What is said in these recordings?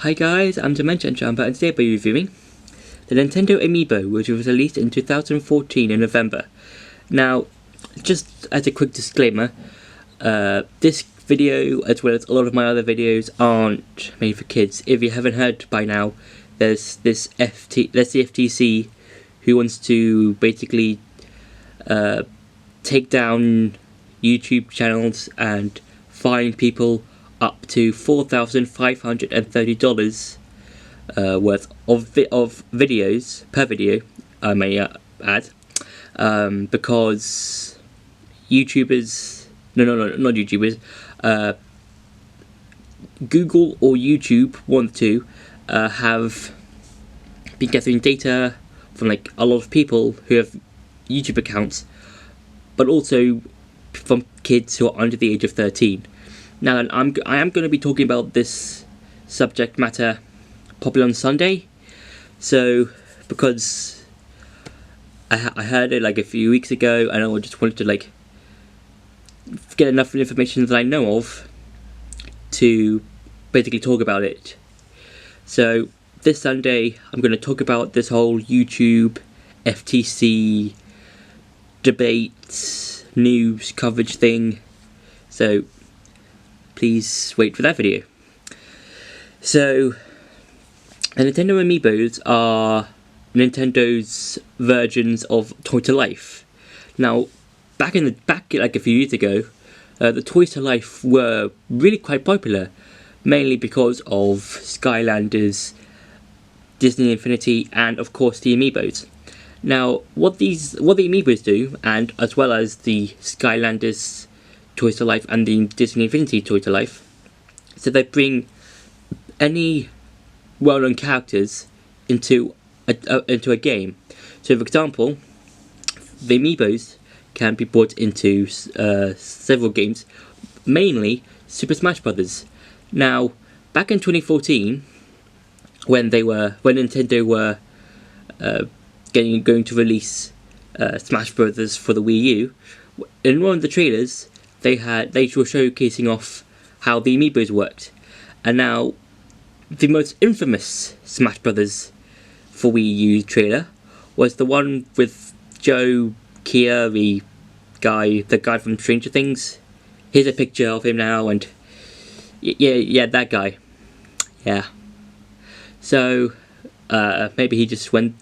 Hi guys, I'm Dimension Jumper and today I'll be reviewing the Nintendo Amiibo, which was released in 2014 in November. Now, just as a quick disclaimer, this video, as well as a lot of my other videos, aren't made for kids. If you haven't heard by now, there's the FTC who wants to basically take down YouTube channels and fine people up to $4,530 worth of videos per video, I may add, because YouTubers, not YouTubers, Google or YouTube want to have been gathering data from like a lot of people who have YouTube accounts, but also from kids who are under the age of 13. Now, I am going to be talking about this subject matter probably on Sunday, so because I heard it like a few weeks ago, and I just wanted to like get enough information that I know of to basically talk about it. So this Sunday, I'm going to talk about this whole YouTube, FTC debate, news coverage thing. So please wait for that video. So, the Nintendo Amiibos are Nintendo's versions of Toy to Life. Now, back like a few years ago, the Toys to Life were really quite popular, mainly because of Skylanders, Disney Infinity, and of course the Amiibos. Now, what the Amiibos do, and as well as the Skylanders Toys to Life and the Disney Infinity Toy to Life, so they bring any well-known characters into a game. So, for example, the Amiibos can be brought into several games, mainly Super Smash Bros. Now, back in 2014, when Nintendo were going to release Smash Bros. For the Wii U, in one of the trailers, they were showcasing off how the Amiibos worked. And now, the most infamous Smash Bros. For Wii U trailer was the one with Joe Kia, the guy from Stranger Things. Here's a picture of him now, and yeah, that guy. Yeah. So, maybe he just went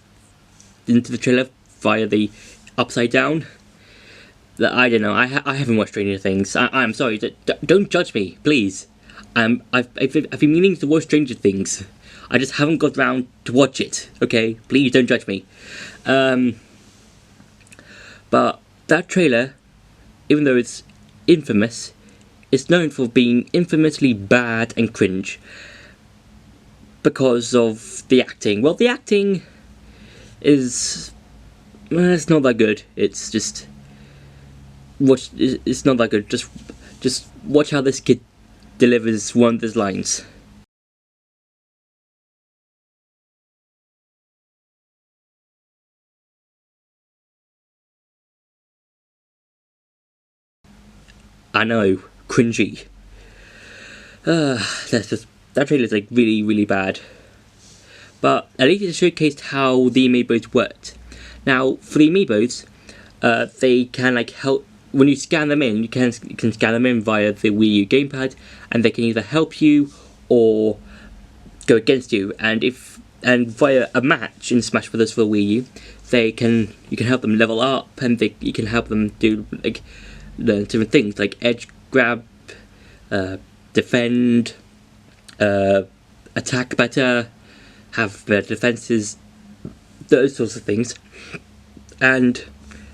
into the trailer via the upside down. I don't know. I haven't watched Stranger Things. I'm sorry. Don't judge me, please. I've been meaning to watch Stranger Things. I just haven't got around to watch it. Okay, please don't judge me. But that trailer, even though it's infamous, it's known for being infamously bad and cringe because of the acting. Well, the acting is it's not that good. It's just it's not that good. Just watch how this kid delivers one of his lines. I know, cringy. That trailer is like really, really bad. But at least it showcased how the Amiibos worked. Now, for the Amiibos, they can like help. When you scan them in, you can scan them in via the Wii U gamepad, and they can either help you or go against you. And via a match in Smash Bros. For the Wii U, you can help them level up, and you can help them do like learn different things like edge grab, defend, attack better, have better defenses, those sorts of things. And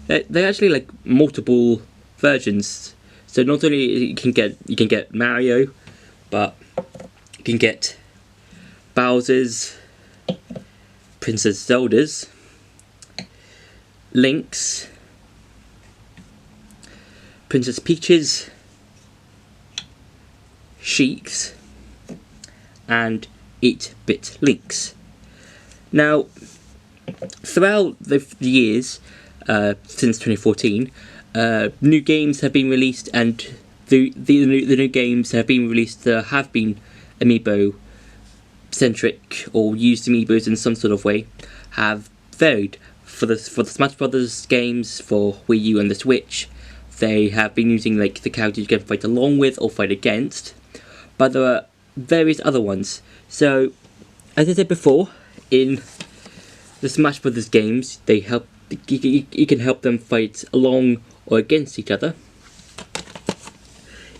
they're actually like multiple versions. So not only you can get Mario, but you can get Bowser's, Princess Zelda's, Link's, Princess Peach's, Sheik's, and 8-bit Link's. Now, throughout the years, since 2014, new games have been released, and the new games have been released have been Amiibo centric or used Amiibos in some sort of way have varied. For the Smash Brothers games for Wii U and the Switch, they have been using like the characters you can fight along with or fight against, but there are various other ones. So, as I said before, in the Smash Brothers games, you can help them fight along or against each other.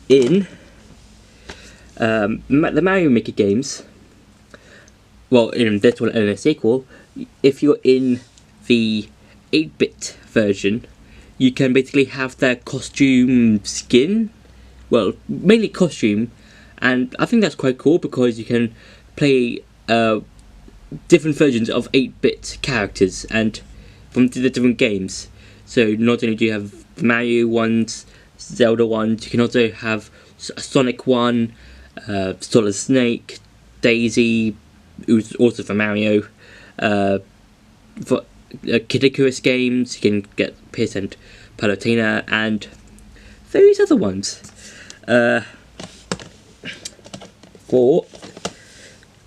In the Mario Maker games, well, in this one and a sequel, if you're in the 8-bit version, you can basically have their costume skin, well, mainly costume, and I think that's quite cool because you can play different versions of 8-bit characters and from the different games. So not only do you have the Mario ones, Zelda ones, you can also have a Sonic one, Solid Snake, Daisy, who's also for Mario. For Kid Icarus games, you can get Pierce and Palutena, and various other ones. For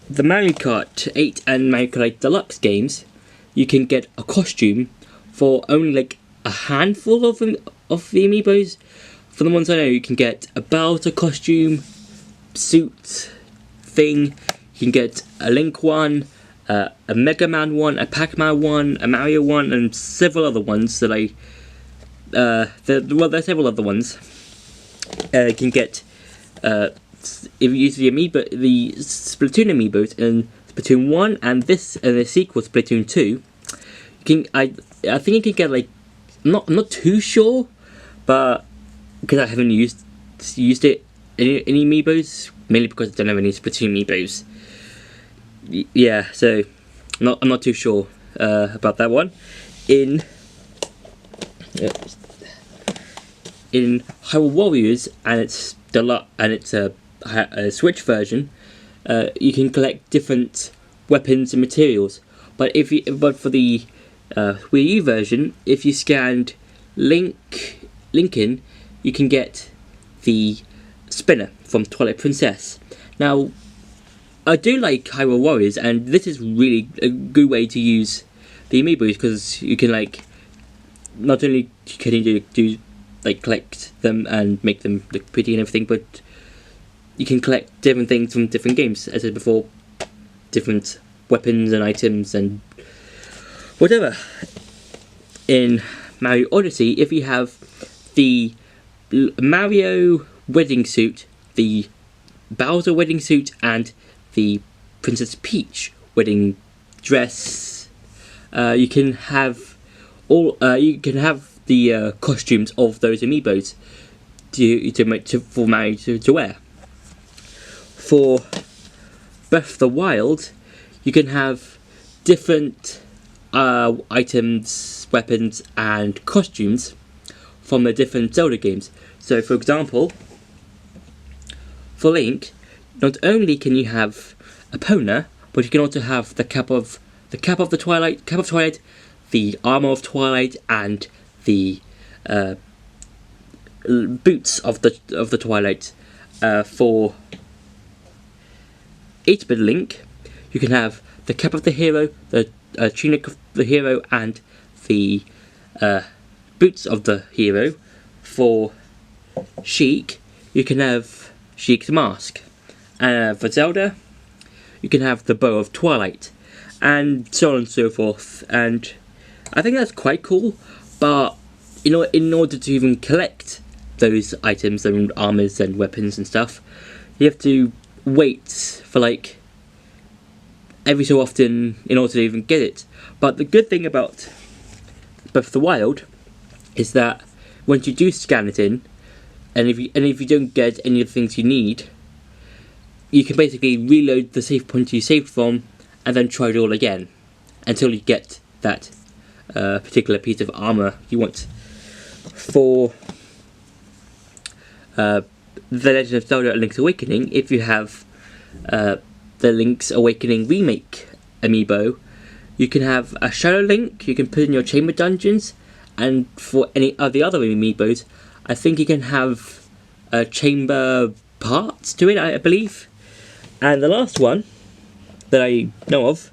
the Mario Kart 8 and Mario Kart 8 Deluxe games, you can get a costume for only like a handful of the Amiibos. For the ones I know, you can get a Bowser costume, suit, thing. You can get a Link one, a Mega Man one, a Pac-Man one, a Mario one, and several other ones that there's several other ones. You can get if you use the Splatoon Amiibos in Splatoon 1 and the sequel Splatoon 2. You can I think you can get like I'm not too sure, but because I haven't used it in any Amiibos, mainly because I don't have any Splatoon Amiibos. Yeah, so I'm not too sure about that one. In Hyrule Warriors and its a Switch version, you can collect different weapons and materials. But for the Wii U version, if you scanned Lincoln, you can get the spinner from Twilight Princess. Now, I do like Hyrule Warriors, and this is really a good way to use the Amiibos because you can like not only can you do like collect them and make them look pretty and everything, but you can collect different things from different games, as I said before, different weapons and items and whatever. In Mario Odyssey, if you have the Mario wedding suit, the Bowser wedding suit, and the Princess Peach wedding dress, you can have the costumes of those Amiibos for Mario to wear. For Breath of the Wild, you can have different items, weapons, and costumes from the different Zelda games. So, for example, for Link, not only can you have Epona, but you can also have the cap of Twilight, the armor of Twilight, and the boots of the Twilight. For 8-bit Link, you can have the cap of the hero, the tunic of the hero, and the boots of the hero. For Sheik, you can have Sheik's mask. For Zelda, you can have the bow of Twilight, and so on and so forth. And I think that's quite cool, but in order to even collect those items and armors and weapons and stuff, you have to wait for like every so often in order to even get it. But the good thing about Breath of the Wild is that once you do scan it in, and if you don't get any of the things you need, you can basically reload the save point you saved from and then try it all again until you get that particular piece of armor you want. For The Legend of Zelda: Link's Awakening, if you have the Link's Awakening remake amiibo, you can have a Shadow Link you can put in your chamber dungeons, and for any of the other amiibos, I think you can have chamber parts to it, I believe. And the last one that I know of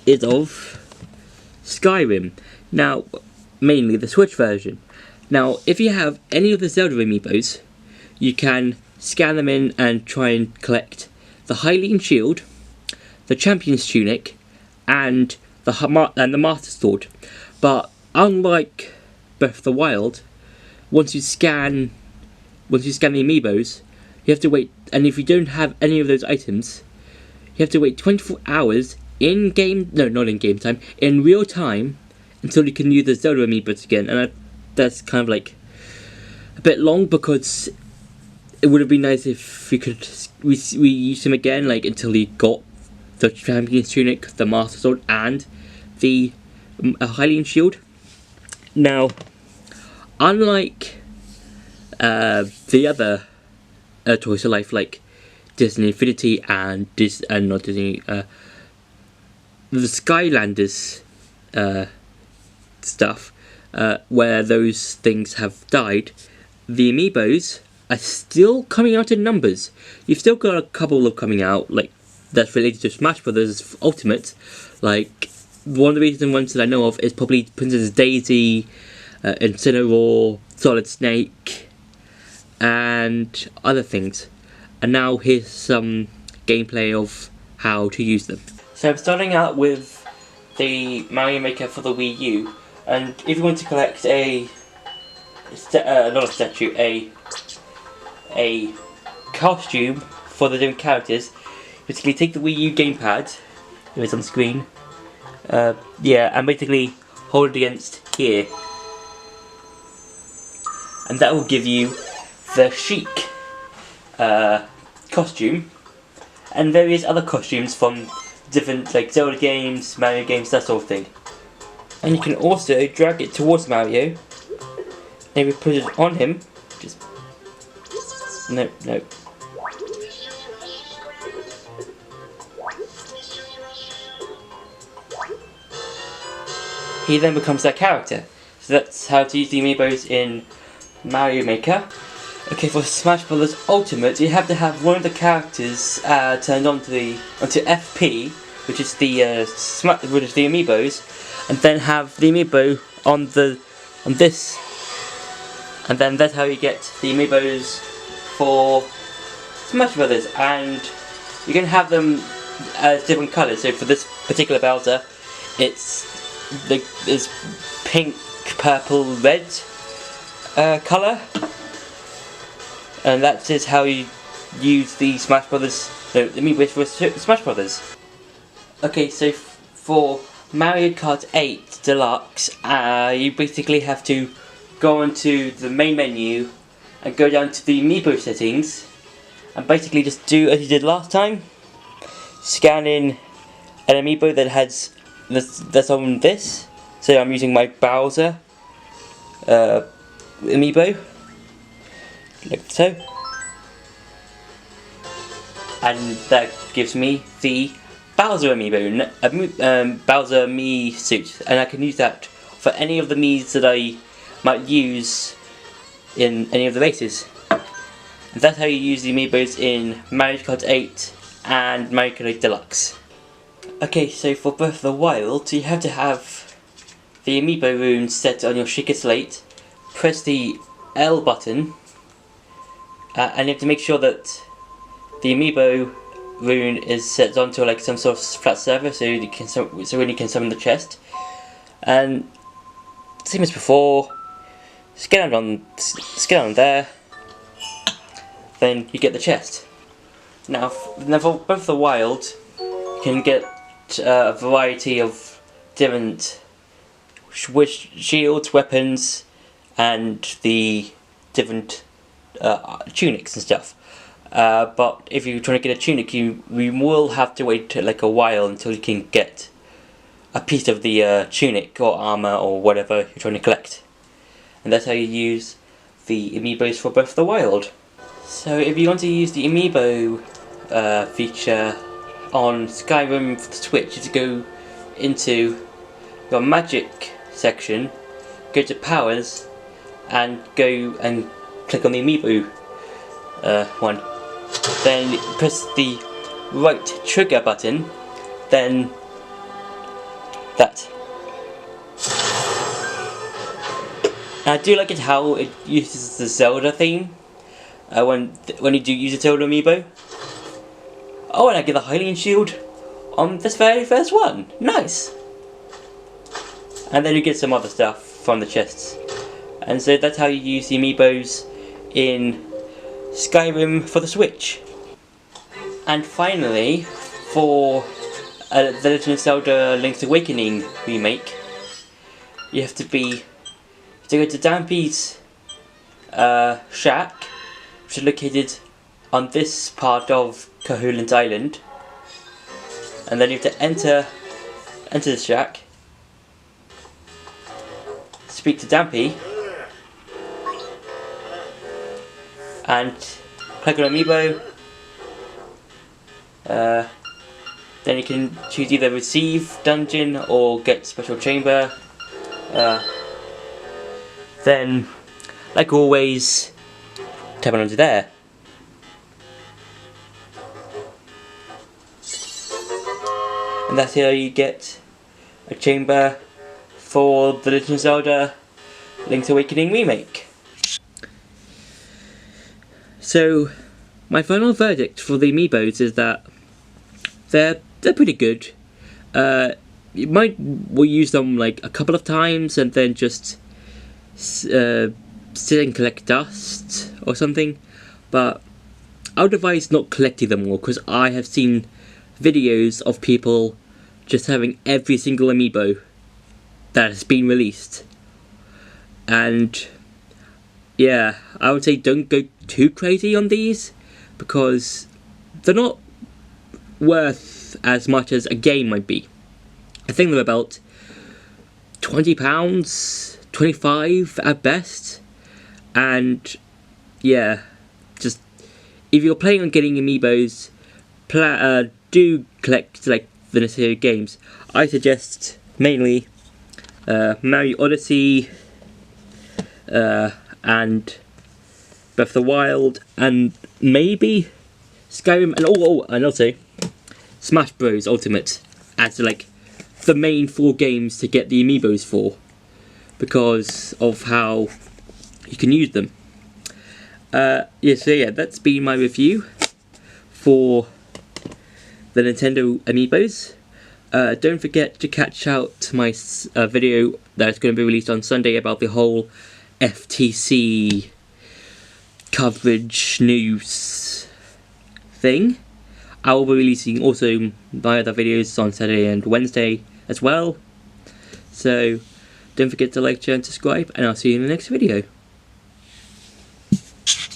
is of Skyrim. Now, mainly the Switch version. Now, if you have any of the Zelda Amiibos, you can scan them in and try and collect the Hylian Shield, the Champion's Tunic, and the Master Sword. But unlike Breath of the Wild, once you scan the Amiibos, you have to wait, and if you don't have any of those items, you have to wait 24 hours in real time, until you can use the Zelda Amiibos again. And that's kind of like a bit long, because it would have been nice if we could reuse them again, like until you got the Champion's Tunic, the Master Sword, and the Hylian Shield. Now, unlike the other toys of life, like Disney Infinity and not Disney, the Skylanders stuff, where those things have died, the Amiibos are still coming out in numbers. You've still got a couple of coming out, like that's related to Smash Brothers Ultimate. Like, one of the recent ones that I know of is probably Princess Daisy, Incineroar, Solid Snake, and other things. And now here's some gameplay of how to use them. So I'm starting out with the Mario Maker for the Wii U, and if you want to collect a costume for the different characters, basically take the Wii U gamepad, it's on screen, and basically hold it against here, and that will give you the Sheik costume and various other costumes from different, like, Zelda games, Mario games, that sort of thing. And you can also drag it towards Mario, and we put it on him. No. He then becomes that character. So that's how to use the Amiibos in Mario Maker. Okay, for Smash Bros. Ultimate, you have to have one of the characters turned onto FP, which is the Amiibos, and then have the Amiibo on this, and then that's how you get the Amiibos for Smash Brothers. And you can have them as different colours. So for this particular Bowser, it's pink, purple, red colour. And that is how you use the Smash Brothers, Amiibos for Smash Brothers. Okay, so for Mario Kart 8 Deluxe, you basically have to go onto the main menu and go down to the Amiibo settings, and basically just do as you did last time. Scan in an Amiibo that has that's on this. So I'm using my Bowser Amiibo, like so, and that gives me the Bowser Amiibo, Bowser Mii suit, and I can use that for any of the Miis that I might use in any of the races. And that's how you use the Amiibos in Mario Kart 8 and Mario Kart 8 Deluxe. Okay, so for Breath of the Wild, you have to have the Amiibo rune set on your shaker slate, press the L button, and you have to make sure that the Amiibo rune is set onto like some sort of flat surface, so when you can summon the chest. And same as before, scan on there, then you get the chest. Now for Breath of the Wild, you can get a variety of different shields, weapons, and the different tunics and stuff. But if you're trying to get a tunic, we will have to wait like a while until you can get a piece of the tunic or armor or whatever you're trying to collect. And that's how you use the Amiibos for Breath of the Wild. So if you want to use the Amiibo feature on Skyrim for the Switch, you have to go into your Magic section, go to Powers, and go and click on the Amiibo one. Then press the right trigger button, then that. And I do like it how it uses the Zelda theme when you do use a Zelda amiibo. Oh, and I get the Hylian shield on this very first one. Nice. And then you get some other stuff from the chests. And so that's how you use the amiibos in Skyrim for the Switch. And finally, for The Legend of Zelda Link's Awakening remake, you have to go to Dampy's shack, which is located on this part of Koholint Island, and then you have to enter the shack, speak to Dampy, and click on Amiibo. Then you can choose either receive dungeon or get special chamber. Then, like always, tap it onto there. And that's how you get a chamber for The Legend of Zelda Link's Awakening remake. So, my final verdict for the Amiibos is that they're pretty good. We'll use them like a couple of times and then just sit and collect dust or something, but I would advise not collecting them all, because I have seen videos of people just having every single amiibo that has been released, and yeah, I would say don't go too crazy on these, because they're not worth as much as a game might be. I think they're about £20, 25 at best, and yeah, just if you're planning on getting amiibos, do collect like the necessary games. I suggest mainly Mario Odyssey and Breath of the Wild, and maybe Skyrim, and also Smash Bros Ultimate as like the main 4 games to get the amiibos for, because of how you can use them. So yeah, that's been my review for the Nintendo Amiibos. Don't forget to catch out my video that's going to be released on Sunday about the whole FTC coverage news thing. I will be releasing also my other videos on Saturday and Wednesday as well. So don't forget to like, share and subscribe, and I'll see you in the next video.